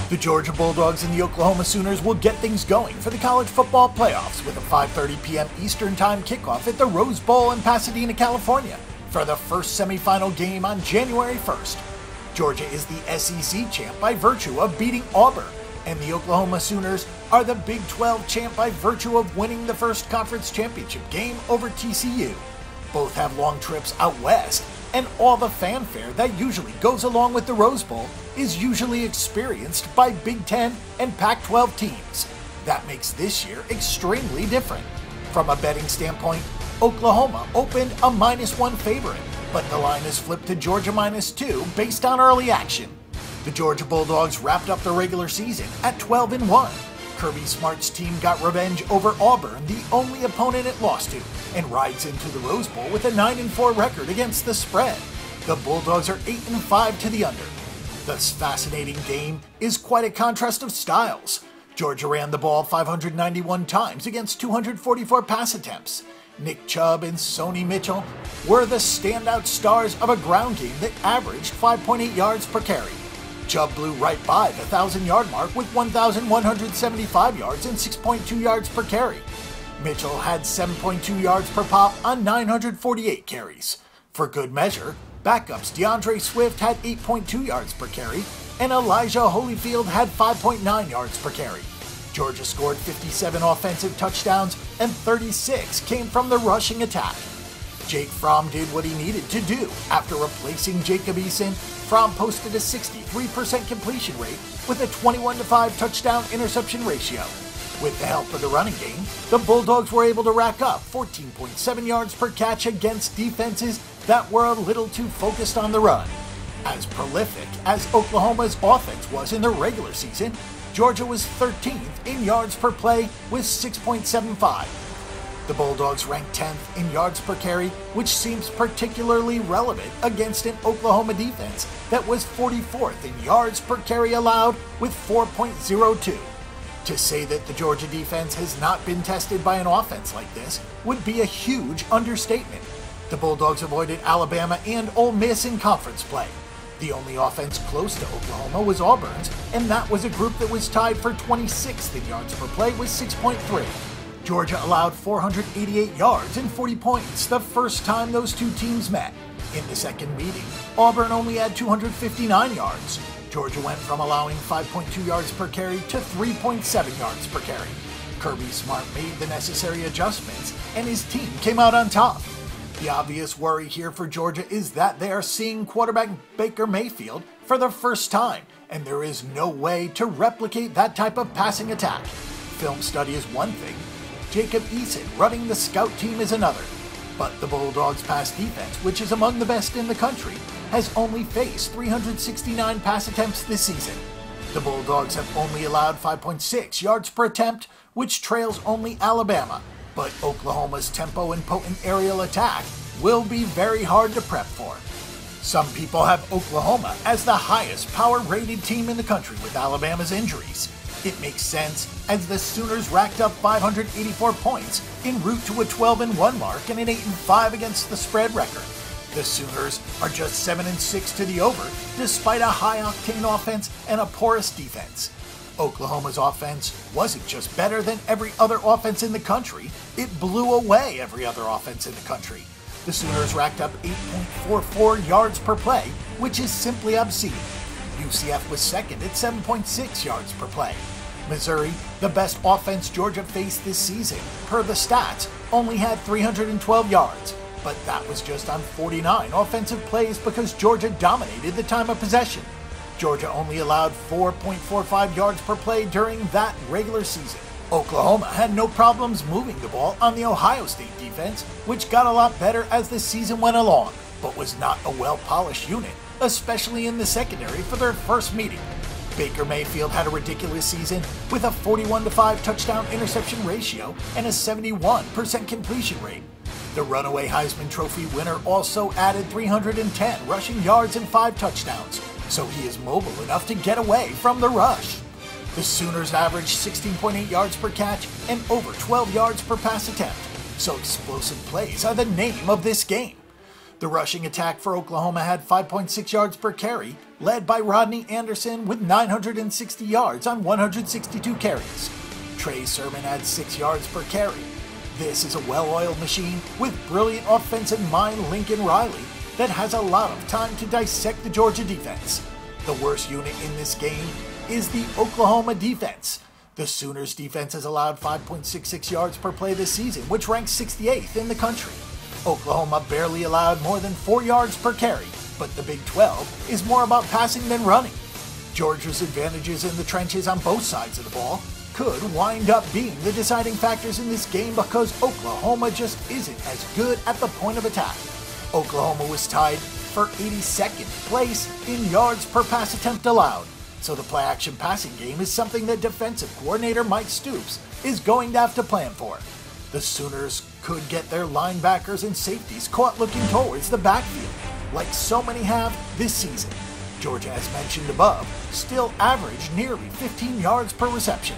The Georgia Bulldogs and the Oklahoma Sooners will get things going for the college football playoffs with a 5:30 p.m. Eastern Time kickoff at the Rose Bowl in Pasadena, California for the first semifinal game on January 1st. Georgia is the SEC champ by virtue of beating Auburn, and the Oklahoma Sooners are the Big 12 champ by virtue of winning the first conference championship game over TCU. Both have long trips out west, and all the fanfare that usually goes along with the Rose Bowl is usually experienced by Big Ten and Pac-12 teams. That makes this year extremely different. From a betting standpoint, Oklahoma opened a -1 favorite, but the line is flipped to Georgia -2 based on early action. The Georgia Bulldogs wrapped up the regular season at 12-1. Kirby Smart's team got revenge over Auburn, the only opponent it lost to, and rides into the Rose Bowl with a 9-4 record against the spread. The Bulldogs are 8-5 to the under. This fascinating game is quite a contrast of styles. Georgia ran the ball 591 times against 244 pass attempts. Nick Chubb and Sony Mitchell were the standout stars of a ground game that averaged 5.8 yards per carry. Chubb blew right by the 1,000-yard mark with 1,175 yards and 6.2 yards per carry. Mitchell had 7.2 yards per pop on 948 carries. For good measure, backups DeAndre Swift had 8.2 yards per carry, and Elijah Holyfield had 5.9 yards per carry. Georgia scored 57 offensive touchdowns, and 36 came from the rushing attack. Jake Fromm did what he needed to do. After replacing Jacob Eason, Fromm posted a 63% completion rate with a 21-5 touchdown interception ratio. With the help of the running game, the Bulldogs were able to rack up 14.7 yards per catch against defenses that were a little too focused on the run. As prolific as Oklahoma's offense was in the regular season, Georgia was 13th in yards per play with 6.75. The Bulldogs ranked 10th in yards per carry, which seems particularly relevant against an Oklahoma defense that was 44th in yards per carry allowed with 4.02. To say that the Georgia defense has not been tested by an offense like this would be a huge understatement. The Bulldogs avoided Alabama and Ole Miss in conference play. The only offense close to Oklahoma was Auburn's, and that was a group that was tied for 26th in yards per play with 6.3. Georgia allowed 488 yards and 40 points the first time those two teams met. In the second meeting, Auburn only had 259 yards. Georgia went from allowing 5.2 yards per carry to 3.7 yards per carry. Kirby Smart made the necessary adjustments, and his team came out on top. The obvious worry here for Georgia is that they are seeing quarterback Baker Mayfield for the first time, and there is no way to replicate that type of passing attack. Film study is one thing. Jacob Eason running the scout team is another. But the Bulldogs' pass defense, which is among the best in the country, has only faced 369 pass attempts this season. The Bulldogs have only allowed 5.6 yards per attempt, which trails only Alabama. But Oklahoma's tempo and potent aerial attack will be very hard to prep for. Some people have Oklahoma as the highest power-rated team in the country with Alabama's injuries. It makes sense, as the Sooners racked up 584 points en route to a 12-1 mark and an 8-5 against the spread record. The Sooners are just 7-6 to the over, despite a high-octane offense and a porous defense. Oklahoma's offense wasn't just better than every other offense in the country, it blew away every other offense in the country. The Sooners racked up 8.44 yards per play, which is simply obscene. UCF was second at 7.6 yards per play. Missouri, the best offense Georgia faced this season, per the stats, only had 312 yards, but that was just on 49 offensive plays because Georgia dominated the time of possession. Georgia only allowed 4.45 yards per play during that regular season. Oklahoma had no problems moving the ball on the Ohio State defense, which got a lot better as the season went along, but was not a well-polished unit, especially in the secondary for their first meeting. Baker Mayfield had a ridiculous season with a 41-5 touchdown interception ratio and a 71% completion rate. The runaway Heisman Trophy winner also added 310 rushing yards and 5 touchdowns, so he is mobile enough to get away from the rush. The Sooners averaged 16.8 yards per catch and over 12 yards per pass attempt, so explosive plays are the name of this game. The rushing attack for Oklahoma had 5.6 yards per carry, led by Rodney Anderson with 960 yards on 162 carries. Trey Sermon had 6 yards per carry. This is a well-oiled machine with brilliant offensive mind Lincoln Riley that has a lot of time to dissect the Georgia defense. The worst unit in this game is the Oklahoma defense. The Sooners defense has allowed 5.66 yards per play this season, which ranks 68th in the country. Oklahoma barely allowed more than 4 yards per carry, but the Big 12 is more about passing than running. Georgia's advantages in the trenches on both sides of the ball could wind up being the deciding factors in this game because Oklahoma just isn't as good at the point of attack. Oklahoma was tied for 82nd place in yards per pass attempt allowed, so the play-action passing game is something that defensive coordinator Mike Stoops is going to have to plan for. The Sooners could get their linebackers and safeties caught looking towards the backfield, like so many have this season. Georgia, as mentioned above, still averaged nearly 15 yards per reception.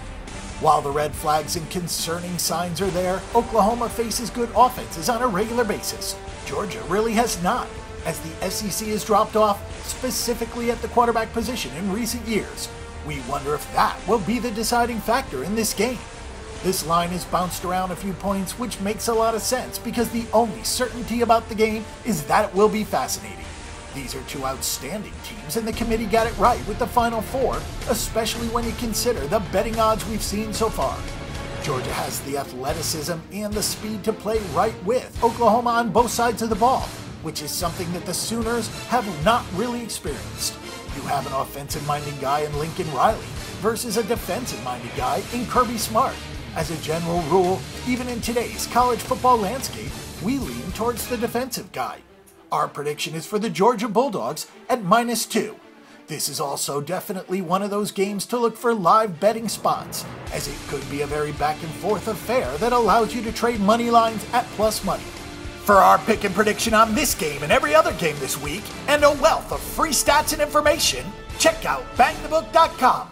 While the red flags and concerning signs are there, Oklahoma faces good offenses on a regular basis. Georgia really has not, as the SEC has dropped off, specifically at the quarterback position in recent years. We wonder if that will be the deciding factor in this game. This line has bounced around a few points, which makes a lot of sense because the only certainty about the game is that it will be fascinating. These are two outstanding teams, and the committee got it right with the Final Four, especially when you consider the betting odds we've seen so far. Georgia has the athleticism and the speed to play right with Oklahoma on both sides of the ball, which is something that the Sooners have not really experienced. You have an offensive-minded guy in Lincoln Riley versus a defensive-minded guy in Kirby Smart. As a general rule, even in today's college football landscape, we lean towards the defensive guy. Our prediction is for the Georgia Bulldogs at -2. This is also definitely one of those games to look for live betting spots, as it could be a very back and forth affair that allows you to trade money lines at plus money. For our pick and prediction on this game and every other game this week, and a wealth of free stats and information, check out bangthebook.com.